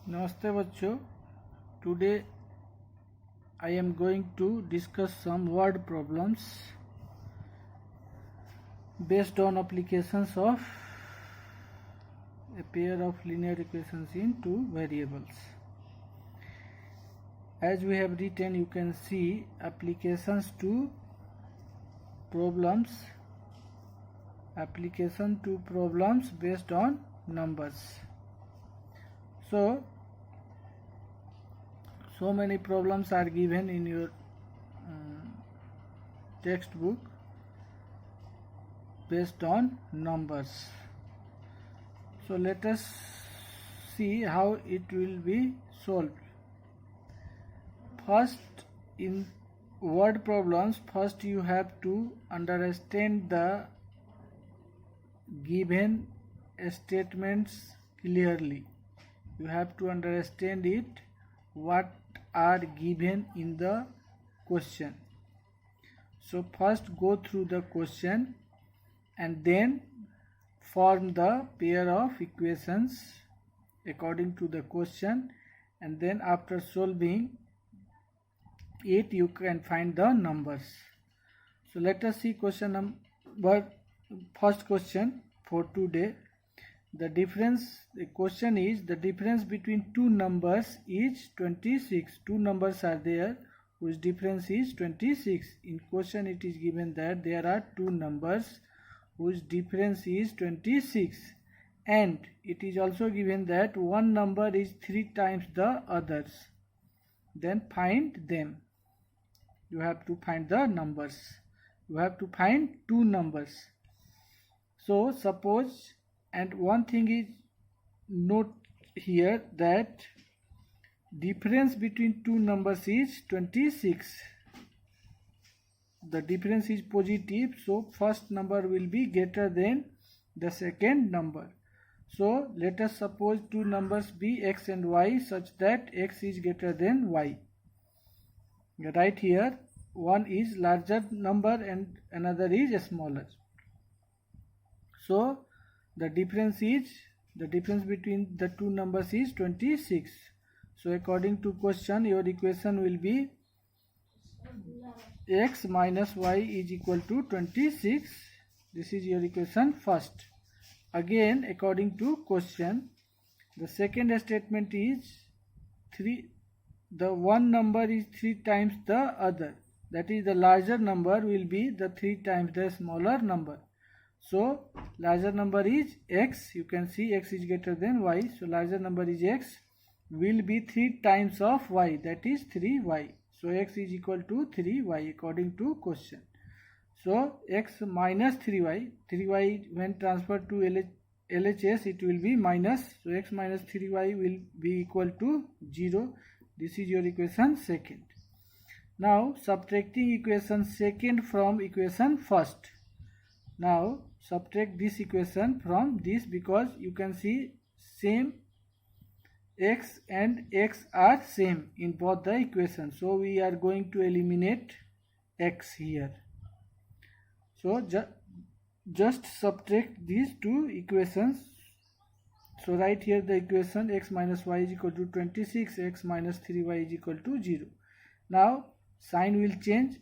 Namaste bachcho. Today I am going to discuss some word problems based on applications of a pair of linear equations in two variables. As we have written, you can see application to problems based on numbers. So many problems are given in your textbook based on numbers. So let us see how it will be solved. First, in word problems, first you have to understand the given statements clearly. You have to understand it, what are given in the question. So first go through the question and then form the pair of equations according to the question, and then after solving it you can find the numbers. So let us see first question for today. The question is the difference between two numbers is 26. Two numbers are there whose difference is 26. In question it is given that there are two numbers whose difference is 26, and it is also given that one number is 3 times the others. Then find them. You have to find the numbers. You have to find two numbers. So suppose, and one thing is note here that difference between two numbers is 26. The difference is positive, so first number will be greater than the second number. So let us suppose two numbers be x and y such that x is greater than y. Right here, one is larger number and another is smaller. So the difference between the two numbers is 26. So according to question, your equation will be x minus y is equal to 26. This is your equation first. Again, according to question, the second statement is 3. The one number is 3 times the other. That is, the larger number will be the 3 times the smaller number. So larger number is x. You can see x is greater than y. So larger number is x will be 3 times of y, that is 3y. So x is equal to 3y according to question. So x minus 3y when transferred to LHS it will be minus. So x minus 3y will be equal to 0. This is your equation second. Now subtracting equation second from equation first. Now subtract this equation from this, because you can see same x and x are same in both the equations. So we are going to eliminate x here. So just subtract these two equations. So write here the equation x minus y is equal to 26, x minus 3y is equal to 0. Now sign will change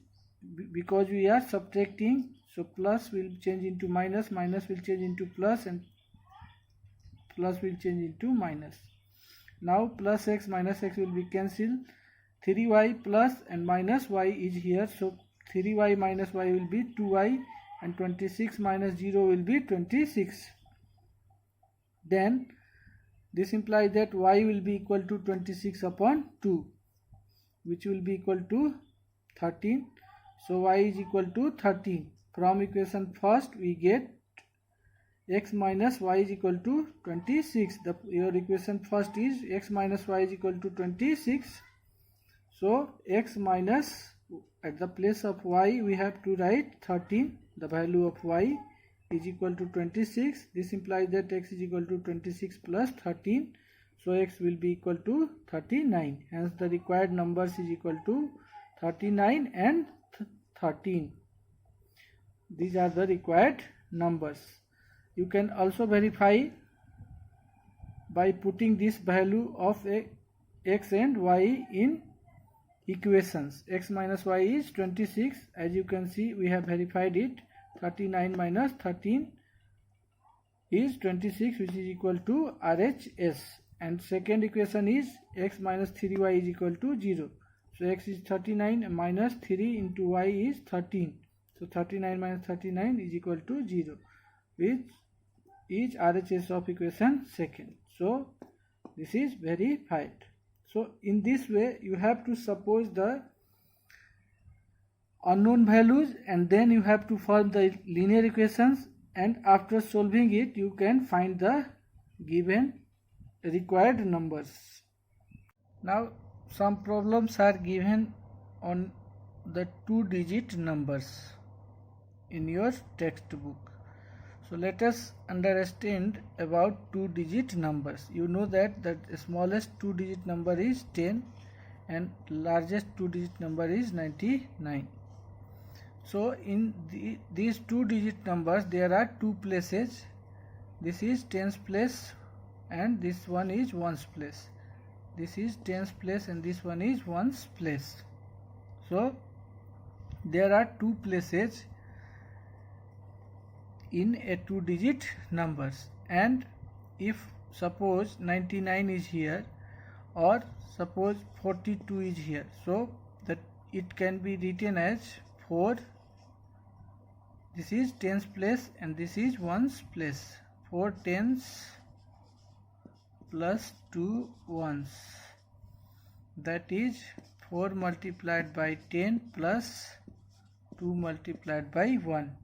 because we are subtracting. So plus will change into minus, minus will change into plus, and plus will change into minus. Now plus x minus x will be cancelled. 3y plus and minus y is here. So 3y minus y will be 2y, and 26 minus 0 will be 26. Then this implies that y will be equal to 26 upon 2, which will be equal to 13. So y is equal to 13. From equation first we get x minus y is equal to 26. Your equation first is x minus y is equal to 26. So x minus, at the place of y we have to write 13. The value of y is equal to 26. This implies that x is equal to 26 plus 13. So x will be equal to 39. Hence the required numbers is equal to 39 and 13. These are the required numbers. You can also verify by putting this value of x and y in equations. X minus y is 26. As you can see, we have verified it. 39 minus 13 is 26, which is equal to RHS. And second equation is x minus 3y is equal to 0. So x is 39 minus 3 into y is 13. So 39 minus 39 is equal to 0, which is RHS of equation second. So this is verified. So in this way you have to suppose the unknown values and then you have to form the linear equations, and after solving it you can find the given required numbers. Now some problems are given on the 2-digit numbers in your textbook. So let us understand about 2-digit numbers. You know that the smallest 2-digit number is 10 and largest 2-digit number is 99. So in these 2-digit numbers there are two places. This is tens place and this one is ones place. This is tens place and this one is ones place. So there are two places in a 2-digit numbers, and if suppose 99 is here or suppose 42 is here, so that it can be written as 4. This is tens place and this is ones place. 4 tens plus 2 ones, that is 4 multiplied by 10 plus 2 multiplied by 1,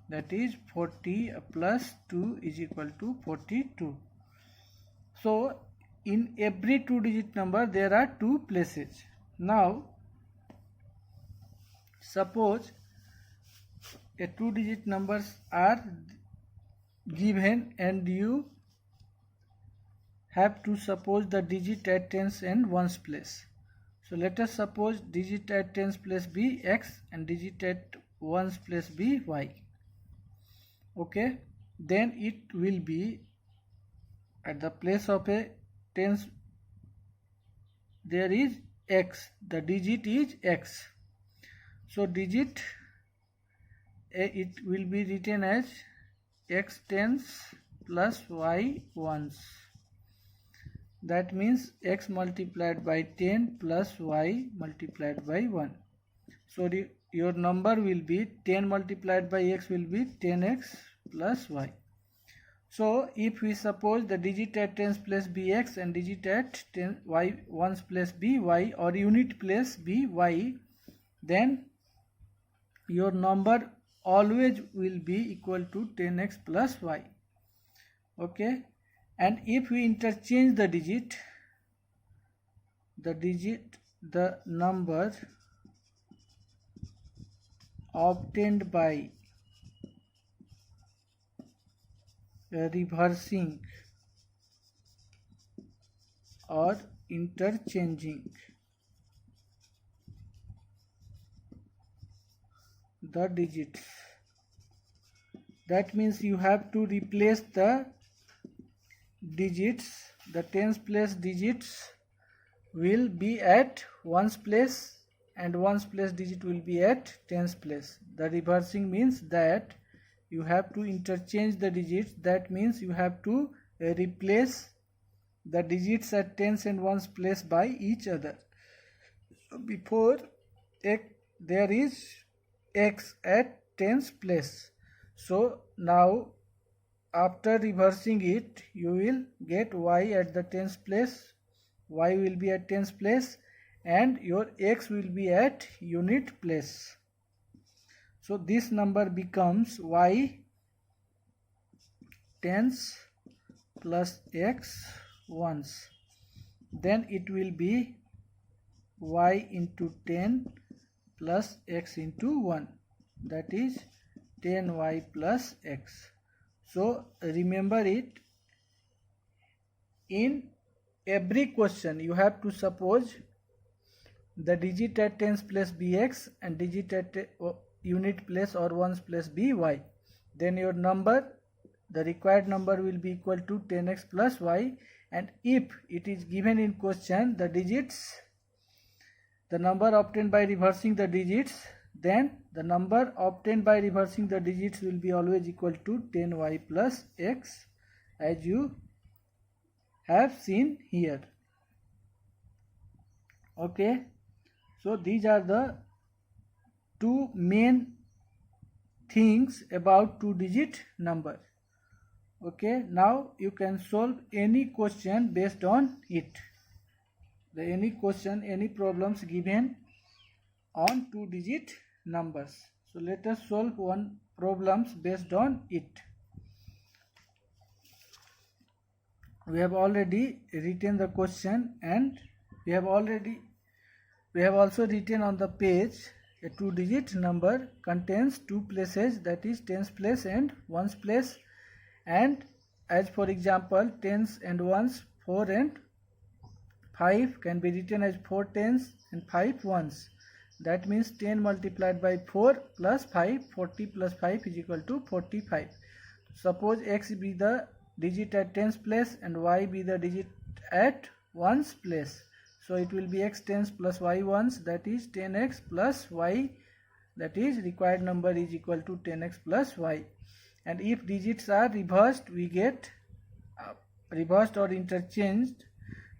that is 40 plus 2 is equal to 42. So in every 2-digit number there are two places. Now suppose a 2-digit numbers are given and you have to suppose the digit at tens and ones place. So let us suppose digit at tens place be x and digit at ones place be y. Okay, then it will be at the place of a tens there is x, the digit is x. So digit it will be written as x tens plus y ones. That means x multiplied by 10 plus y multiplied by 1. So your number will be 10 multiplied by x will be 10x plus y. So if we suppose the digit at tens place be x and digit at y ones place be y or unit place be y, then your number always will be equal to 10x plus y. Okay, and if we interchange the digit, the number obtained by reversing or interchanging the digits, that means you have to replace the digits. The tens place digits will be at ones place and ones place digit will be at tens place. The reversing means that you have to interchange the digits, that means you have to replace the digits at tens and ones place by each other. So before there is x at tens place. So now after reversing it you will get y at the tens place, y will be at tens place and your x will be at unit place. So this number becomes y tens plus x ones. Then it will be y into 10 plus x into 1, that is 10y plus x. So remember it, in every question you have to suppose the digit at tens place be x and digit at unit place or ones place be y. Then your number the required number will be equal to 10x plus y, and if it is given in question the digits, the number obtained by reversing the digits, then the number obtained by reversing the digits will be always equal to 10y plus x, as you have seen here. Okay, so these are the two main things about two-digit number. Okay, now you can solve any question based on it. Any question, any problems given on two-digit numbers. So let us solve one problems based on it. We have already written the question, and we have also written on the page a two-digit number contains two places, that is tens place and ones place, and as for example tens and ones, 4 and 5 can be written as 4 tens and 5 ones. That means 10 multiplied by 4 plus 5, 40 plus 5 is equal to 45. Suppose x be the digit at tens place and y be the digit at ones place. So it will be x tens plus y ones, that is 10x plus y, that is required number is equal to 10x plus y. And if digits are reversed, we get reversed or interchanged,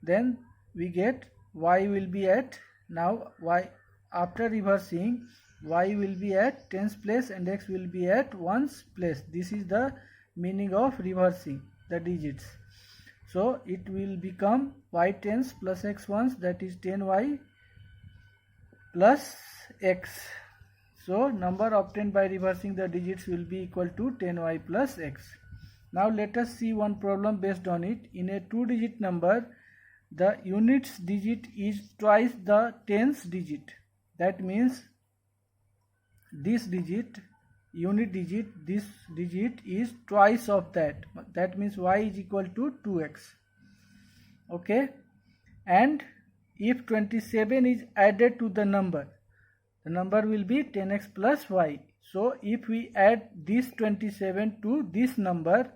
then we get y will be at, now y after reversing, y will be at tens place and x will be at ones place. This is the meaning of reversing the digits. So it will become y tens plus x ones, that is 10y plus x. So number obtained by reversing the digits will be equal to 10y plus x. Now let us see one problem based on it. In a two-digit number, the units digit is twice the tens digit. That means this digit, unit digit, this digit is twice of that. That means y is equal to 2x. Okay, and if 27 is added to the number will be 10x plus y. So if we add this 27 to this number,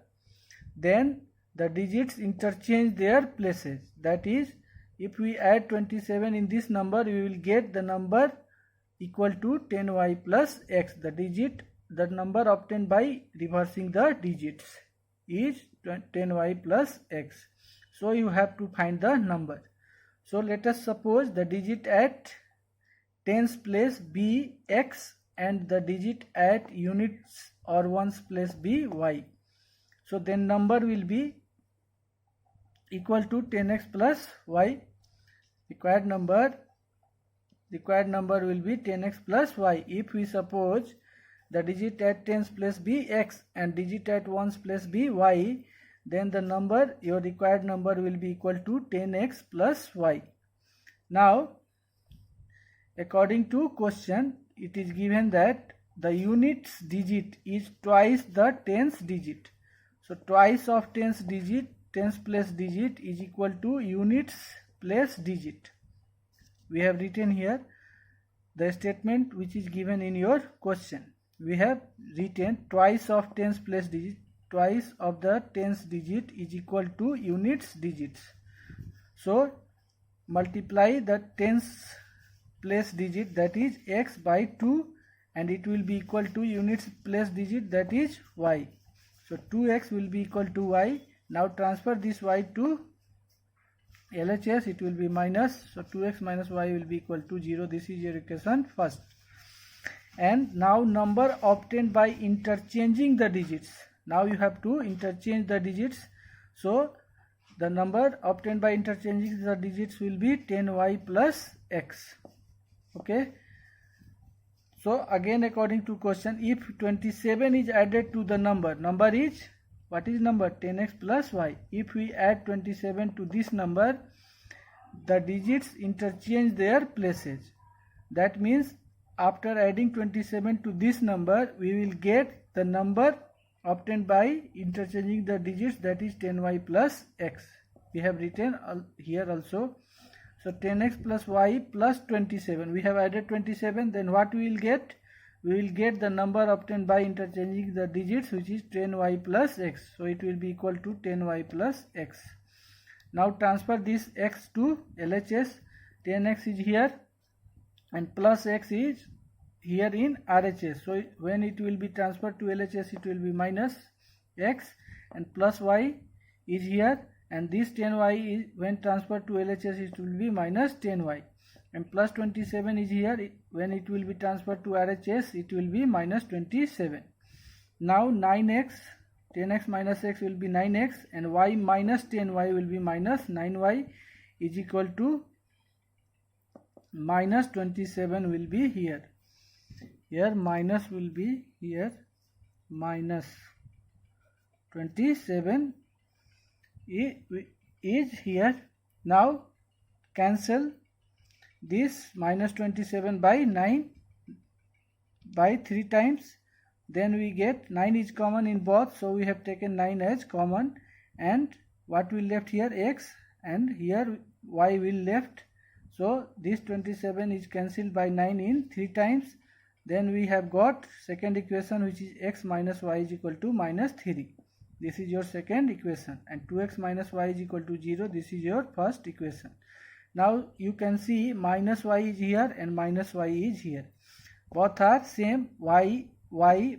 then the digits interchange their places. That is, if we add 27 in this number, we will get the number equal to 10y plus x. The number obtained by reversing the digits is 10y plus x. So you have to find the number. So let us suppose the digit at tens place be x and the digit at units or ones place be y. So then number will be equal to 10x plus y. Required number will be 10x plus y. If we suppose the digit at tens place be x and digit at ones place be y, then the number, your required number will be equal to 10x plus y. Now, according to question, it is given that the units digit is twice the tens digit. So twice of tens digit, tens place digit is equal to units place digit. We have written here the statement which is given in your question. We have written twice of tens place digit, twice of the tens digit is equal to units digits. So multiply the tens place digit, that is x, by 2, and it will be equal to units place digit, that is y. So 2x will be equal to y. Now transfer this y to LHS, it will be minus. So 2x minus y will be equal to 0. This is your equation first. And now number obtained by interchanging the digits. Now you have to interchange the digits. So the number obtained by interchanging the digits will be 10y plus x. Okay. So again, according to question, if 27 is added to the number is, what is number? 10x plus y. If we add 27 to this number, the digits interchange their places. That means after adding 27 to this number, we will get the number obtained by interchanging the digits, that is 10y plus x. We have written here also. So 10x plus y plus 27. We have added 27. Then what we will get? we will get the number obtained by interchanging the digits, which is 10y plus x. So it will be equal to 10y plus x. Now transfer this x to LHS. 10x is here and plus x is here in RHS. So when it will be transferred to LHS, it will be minus x, and plus y is here, and this 10y is when transferred to LHS, it will be minus 10y, and plus 27 is here. When it will be transferred to RHS, it will be minus 27. Now 9x, 10x minus x will be 9x, and y minus 10y will be minus 9y is equal to minus 27 will be here. Here minus will be here, minus 27 is here. Now cancel this minus 27 by 9 by 3 times. Then we get 9 is common in both, so we have taken 9 as common, and what will left here, x, and here y will left. So this 27 is cancelled by 9 in 3 times. Then we have got second equation, which is x minus y is equal to minus 3. This is your second equation, and 2x minus y is equal to 0. This is your first equation. Now you can see minus y is here and minus y is here. Both are same y,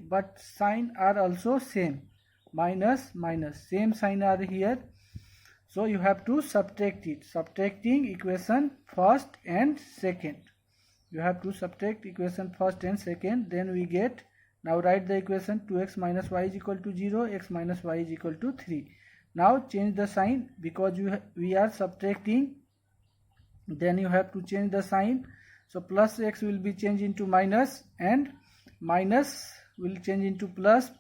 but sign are also same. Minus, minus, same sign are here. So you have to subtract it. Subtracting equation first and second. You have to subtract equation first and second. Then we get, now write the equation, 2x minus y is equal to 0, x minus y is equal to 3. Now change the sign, because we are subtracting, then you have to change the sign. So plus x will be changed into minus, and minus will change into plus,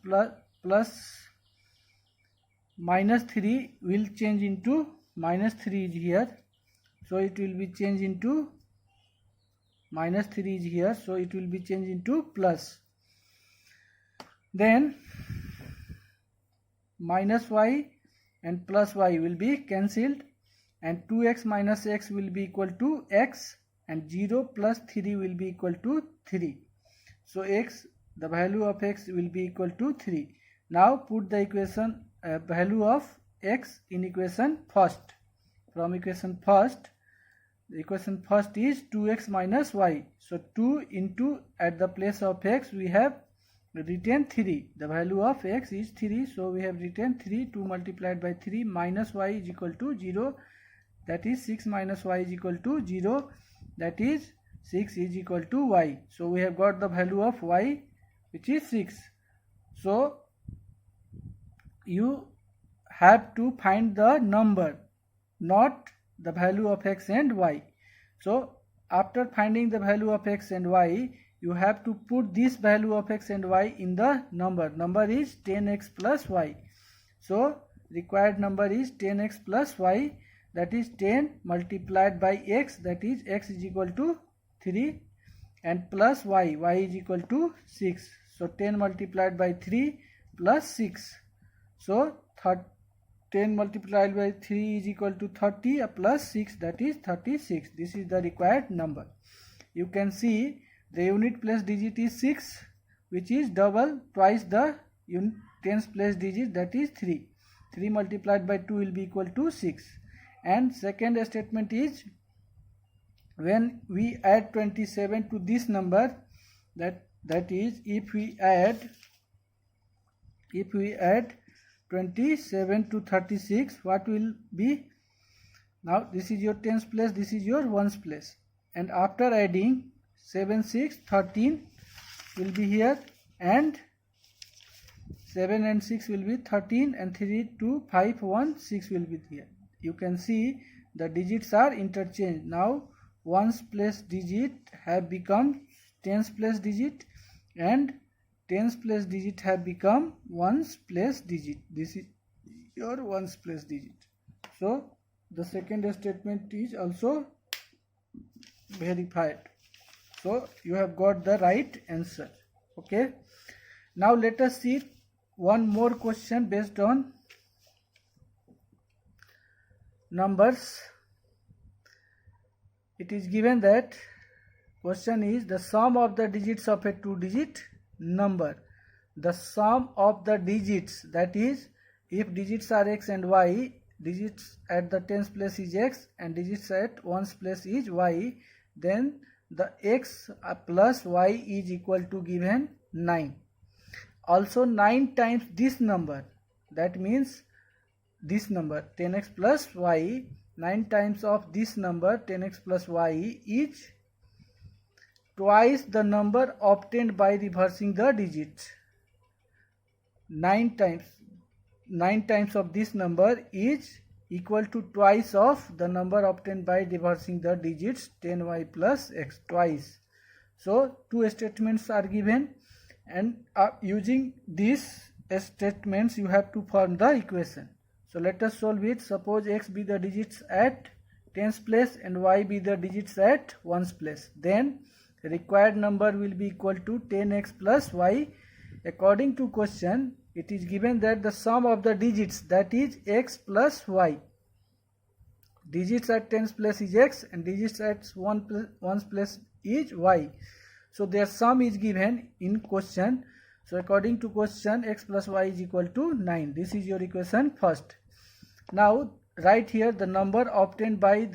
minus 3 will change into minus 3 is here. So it will be changed into minus 3 is here. So it will be changed into plus. Then minus y and plus y will be cancelled, and 2x minus x will be equal to x, and 0 plus 3 will be equal to 3. So x, the value of x will be equal to 3. Now put the equation value of x in equation first. From equation first, the equation first is 2x minus y. So 2 into, at the place of x we have written 3. The value of x is 3. So we have written 3. 2 multiplied by 3 minus y is equal to 0. That is 6 minus y is equal to 0. That is 6 is equal to y. So we have got the value of y, which is 6. So you have to find the number, not the value of x and y. So after finding the value of x and y, you have to put this value of x and y in the number. Number is 10x plus y. So required number is 10x plus y, that is 10 multiplied by x, that is x is equal to 3, and plus y, y is equal to 6. So 10 multiplied by 3 plus 6. So 10 multiplied by 3 is equal to 30 plus 6, that is 36. This is the required number. You can see the unit place digit is 6, which is double, twice the tens place digit, that is 3. 3 multiplied by 2 will be equal to 6. And second statement is, when we add 27 to this number, that is if we add 27 to 36, what will be? Now this is your tens place, this is your ones place, and after adding 7, 6, 13 will be here, and 7 and 6 will be 13, and 3, 2, 5, 1, 6 will be here. You can see the digits are interchanged. Now ones place digit have become tens place digit, and tens place digit have become ones place digit. This is your ones place digit. So the second statement is also verified. So you have got the right answer. Okay. Now let us see one more question based on numbers. It is given that question is the sum of the digits of a 2-digit number. The sum of the digits, that is, if digits are x and y, digits at the tens place is x and digits at ones place is y, then the x plus y is equal to given 9. Also 9 times this number, that means this number 10x plus y, 9 times of this number 10x plus y is twice the number obtained by reversing the digits. 9 times of this number is equal to twice of the number obtained by reversing the digits 10y plus x, twice. So two statements are given, and using these statements you have to form the equation. So let us solve it. Suppose x be the digits at tens place and y be the digits at ones place. Then required number will be equal to 10x plus y. According to question, it is given that the sum of the digits, that is x plus y. Digits at tens place is x and digits at ones place is y. So their sum is given in question. So according to question, x plus y is equal to 9. This is your equation first. Now right here the number obtained by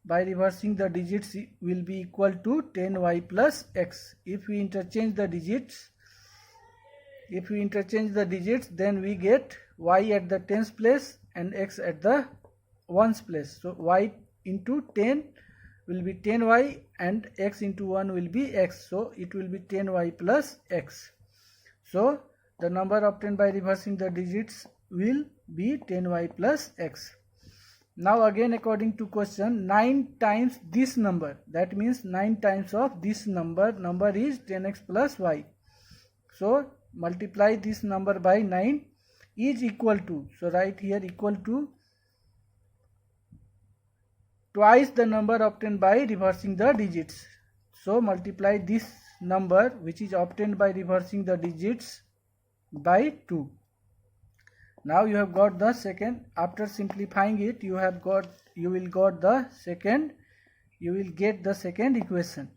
reversing the digits will be equal to 10y plus x. If we interchange the digits, then we get y at the tens place and x at the ones place. So y into 10 will be 10y and x into 1 will be x. So it will be 10y plus x. So the number obtained by reversing the digits will be 10y plus x. Now again according to question, 9 times this number, that means 9 times of this number is 10x plus y. So multiply this number by 9 is equal to, so write here equal to twice the number obtained by reversing the digits. So multiply this number which is obtained by reversing the digits by 2. Now you have got the second. After simplifying it, you will get the second equation.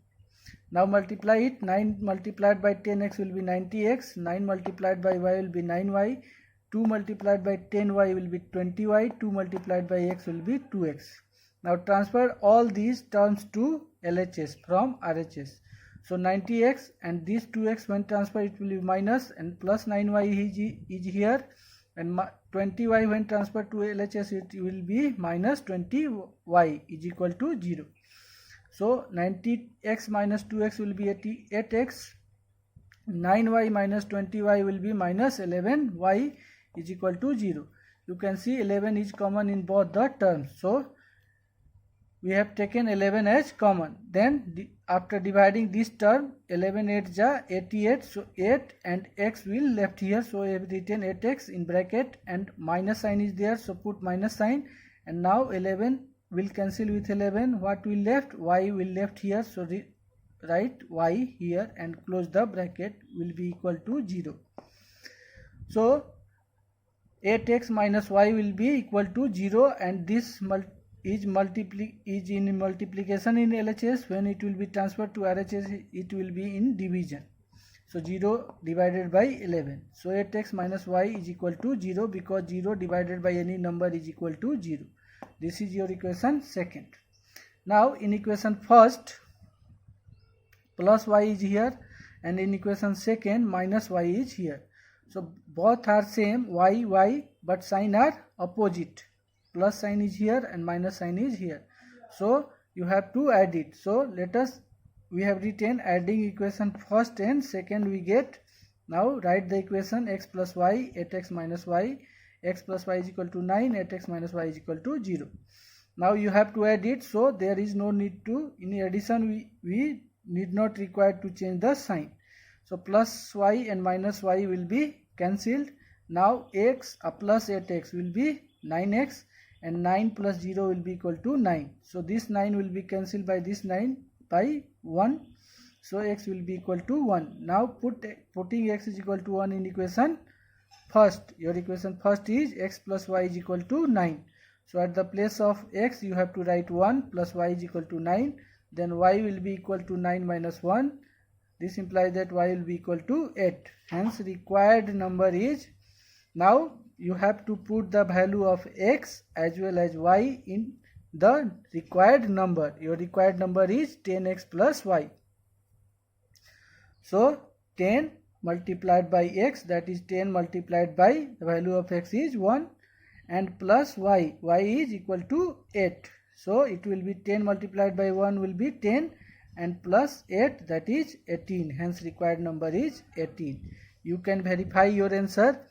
Now multiply it. 9 multiplied by 10x will be 90x. 9 multiplied by y will be 9y. 2 multiplied by 10y will be 20y. 2 multiplied by x will be 2x. Now transfer all these terms to LHS from RHS. So 90x and this 2x when transferred it will be minus, and plus 9y is here, and 20y when transferred to LHS it will be minus 20y is equal to 0. So 90x minus 2x will be 8x. 9y minus 20y will be minus 11y is equal to 0. You can see 11 is common in both the terms. So we have taken 11 as common. Then after dividing this term, 11 8 ja 88, so 8 and x will left here, so I have written 8x in bracket and minus sign is there, so put minus sign, and now 11 will cancel with 11. What will left? Y will left here, so write y here and close the bracket, will be equal to 0. So 8x minus y will be equal to 0, and this is in multiplication in LHS. When it will be transferred to RHS, it will be in division. So 0 divided by 11. So 8x minus y is equal to 0, because 0 divided by any number is equal to 0. This is your equation second. Now in equation first, plus y is here, and in equation second, minus y is here. So both are same, y, but sign are opposite. Plus sign is here and minus sign is here. So you have to add it. So we have written adding equation first and second we get. Now write the equation x plus y, 8x minus y, x plus y is equal to 9, 8x minus y is equal to 0. Now you have to add it, so there is no need to, in addition we need not require to change the sign. So plus y and minus y will be cancelled. Now x plus 8x will be 9x, and 9 plus 0 will be equal to 9. So this 9 will be cancelled by this 9 by 1. So x will be equal to 1. Now putting x is equal to 1 in equation first. Your equation first is x plus y is equal to 9. So at the place of x you have to write 1 plus y is equal to 9. then y will be equal to 9 minus 1. This implies that y will be equal to 8. Hence required number is, now you have to put the value of x as well as y in the required number. Your required number is 10x plus y. So 10 multiplied by x, that is 10 multiplied by the value of x is 1, and plus y is equal to 8. So it will be 10 multiplied by 1 will be 10, and plus 8, that is 18. Hence required number is 18. You can verify your answer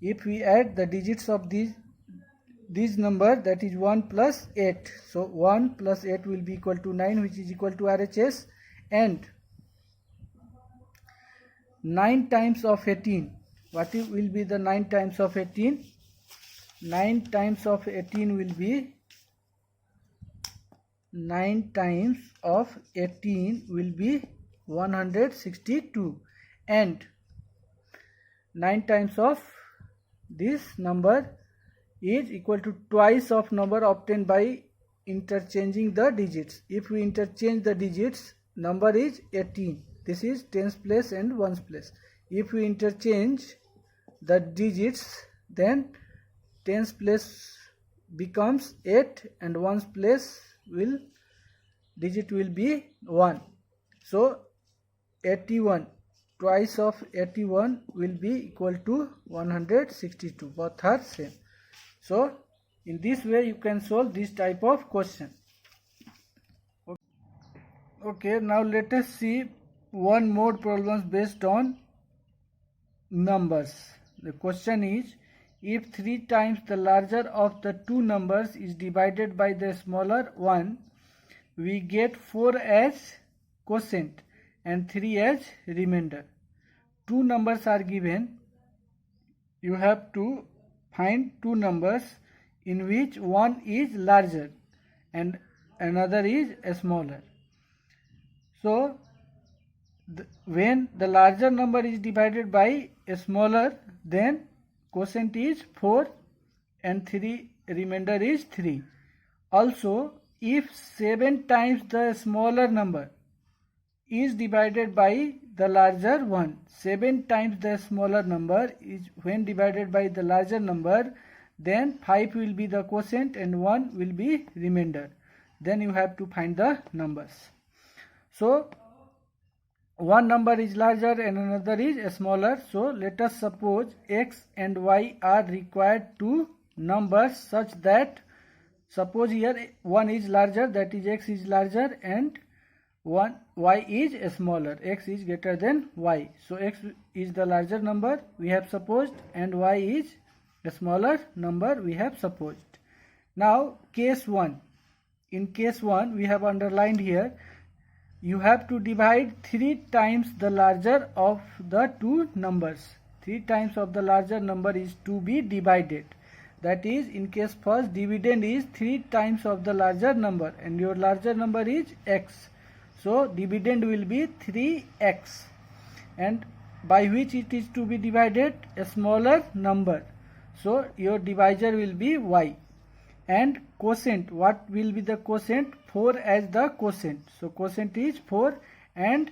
if we add the digits of this number, that is 1 plus 8. So 1 plus 8 will be equal to 9, which is equal to RHS, and 9 times of 18. What will be the 9 times of 18? 9 times of 18 will be 9 times of 18 will be 162, and 9 times of this number is equal to twice of number obtained by interchanging the digits. If we interchange the digits, number is 18. This is tens place and ones place. If we interchange the digits, then tens place becomes 8 and ones place digit will be 1. So 81, twice of 81 will be equal to 162. Both are same. So in this way you can solve this type of question. Okay, now let us see one more problem based on numbers. The question is, if 3 times the larger of the two numbers is divided by the smaller one, we get 4 as quotient and 3 as remainder. Two numbers are given. You have to find two numbers in which one is larger and another is smaller. So when the larger number is divided by a smaller, then quotient is 4 and 3 remainder is 3. Also, if 7 times the smaller number is divided by the larger one, 7 times the smaller number is when divided by the larger number, then 5 will be the quotient and 1 will be remainder. Then you have to find the numbers. So one number is larger and another is smaller. So let us suppose x and y are required two numbers such that, suppose here one is larger, that is x is larger, and y is smaller, x is greater than y. So x is the larger number we have supposed and y is the smaller number we have supposed. Now case 1. In case 1 we have underlined here, you have to divide 3 times the larger of the two numbers. 3 times of the larger number is to be divided. That is, in case first, dividend is 3 times of the larger number and your larger number is x. So dividend will be 3x, and by which it is to be divided? A smaller number. So your divisor will be y. And quotient, what will be the quotient? 4 as the quotient. So quotient is 4 and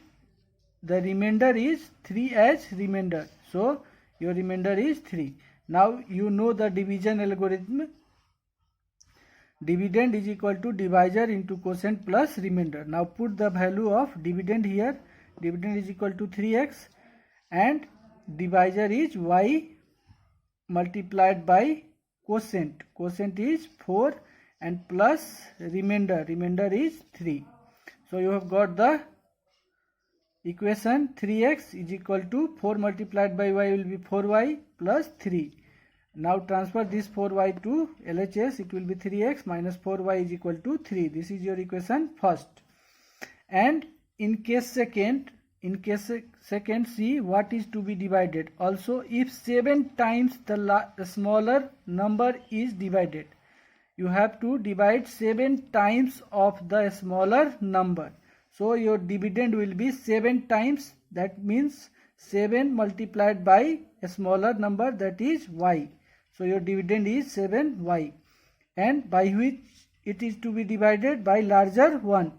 the remainder is 3 as remainder. So your remainder is 3. Now you know the division algorithm. Dividend is equal to divisor into quotient plus remainder. Now put the value of dividend here. Dividend is equal to 3x and divisor is y multiplied by quotient. Quotient is 4 and plus remainder. Remainder is 3. So you have got the equation. 3x is equal to 4 multiplied by y will be 4y plus 3. Now transfer this 4y to LHS. It will be 3x minus 4y is equal to 3. This is your equation first. And in case second, see what is to be divided. Also, if 7 times the smaller number is divided, you have to divide 7 times of the smaller number. So your dividend will be 7 times. That means 7 multiplied by a smaller number, that is y. So your dividend is 7y, and by which it is to be divided? By larger one.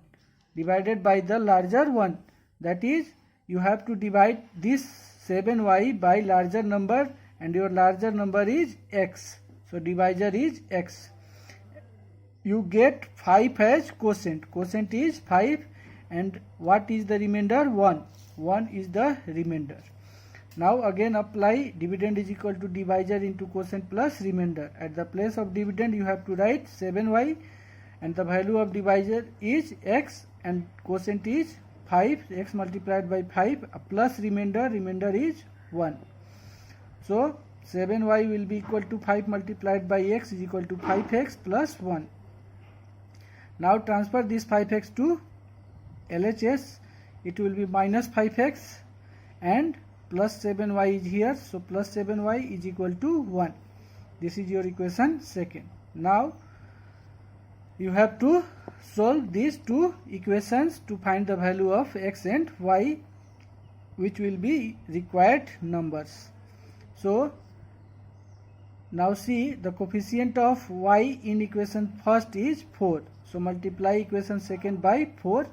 divided by the larger one. That is, you have to divide this 7y by larger number, and your larger number is x. So divisor is x. You get 5 as quotient. Quotient is 5, and what is the remainder? 1. 1 is the remainder. Now again apply dividend is equal to divisor into quotient plus remainder. At the place of dividend you have to write 7y, and the value of divisor is x, and quotient is 5, x multiplied by 5 plus remainder is 1. So 7y will be equal to 5 multiplied by x is equal to 5x plus 1. Now transfer this 5x to LHS. It will be minus 5x and plus 7y is here. So plus 7y is equal to 1. This is your equation second. Now you have to solve these two equations to find the value of x and y, which will be required numbers. So now see, the coefficient of y in equation first is 4. So multiply equation second by 4,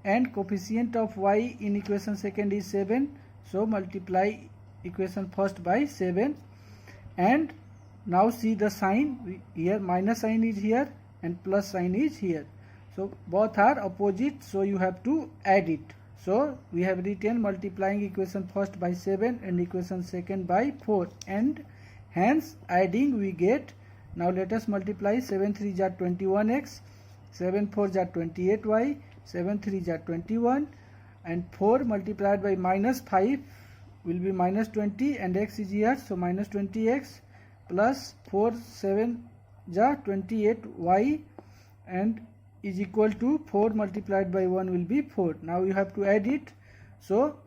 and coefficient of y in equation second is 7. So multiply equation first by 7, and now see the sign here, minus sign is here and plus sign is here. So both are opposite, so you have to add it. So we have written multiplying equation first by 7 and equation second by 4, and hence adding we get. Now let us multiply. 7 3 are 21x, 7 4 are 28y, 7 3 are 21, and 4 multiplied by minus 5 will be minus 20, and x is here, so minus 20x plus 4 7 are 28y, and is equal to 4 multiplied by 1 will be 4. Now you have to add it. So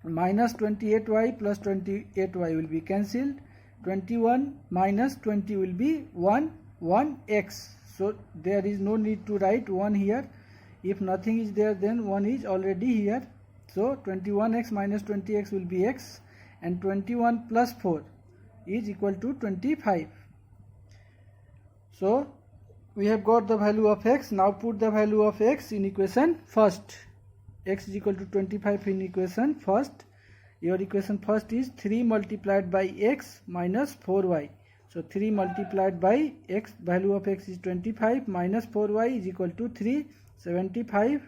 minus 28y plus 28y will be cancelled. 21 minus 20 will be 1x. So there is no need to write 1 here. If nothing is there, then 1 is already here. So 21x minus 20x will be x, and 21 plus 4 is equal to 25. So we have got the value of x. Now put the value of x in equation first. X is equal to 25 in equation first. Your equation first is 3 multiplied by x minus 4y. So 3 multiplied by x, value of x is 25, minus 4y is equal to 3, 75.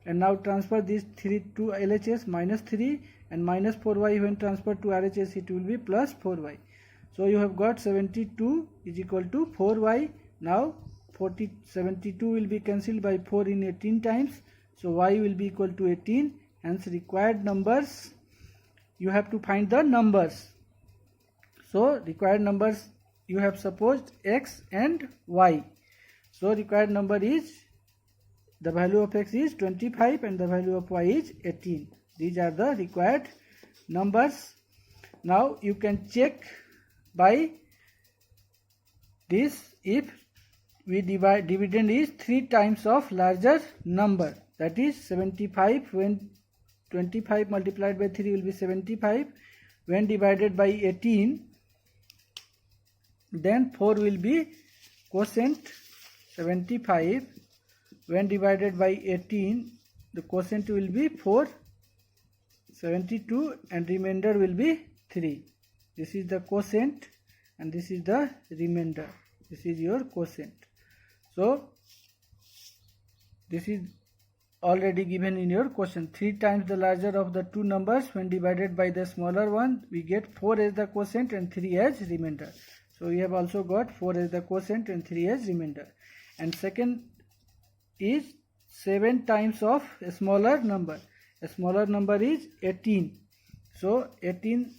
And now transfer this 3 to LHS, minus 3, and minus 4y when transferred to RHS it will be plus 4y. So you have got 72 is equal to 4y. Now 72 will be cancelled by 4 in 18 times. So y will be equal to 18. Hence required numbers, you have to find the numbers. So required numbers you have supposed x and y. So required number is, the value of x is 25 and the value of y is 18. These are the required numbers. Now you can check by this, if we divide, dividend is 3 times of larger number, that is 75. When 25 multiplied by 3 will be 75. When divided by 18, then 4 will be quotient 75. When divided by 18, the quotient will be 4, 72, and remainder will be 3. This is the quotient and this is the remainder. This is your quotient. So this is already given in your question. 3 times the larger of the two numbers, when divided by the smaller one, we get 4 as the quotient and 3 as remainder. So we have also got 4 as the quotient and 3 as remainder. And second is 7 times of a smaller number. A smaller number is 18. So 18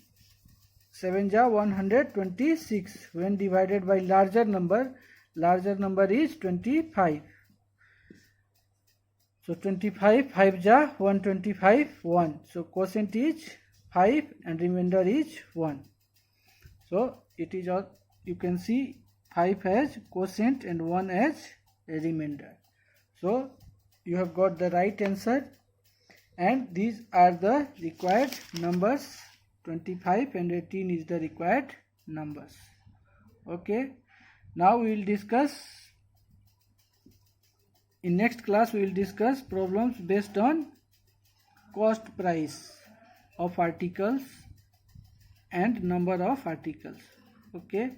7 are 126. When divided by larger number is 25. So 25, 5 are 125, 1. So quotient is 5 and remainder is 1. So it is all, you can see 5 as quotient and 1 as a remainder. So you have got the right answer, and these are the required numbers. 25 and 18 is the required numbers. Okay, now we will discuss In next class, we will discuss problems based on cost price of articles and number of articles. Okay.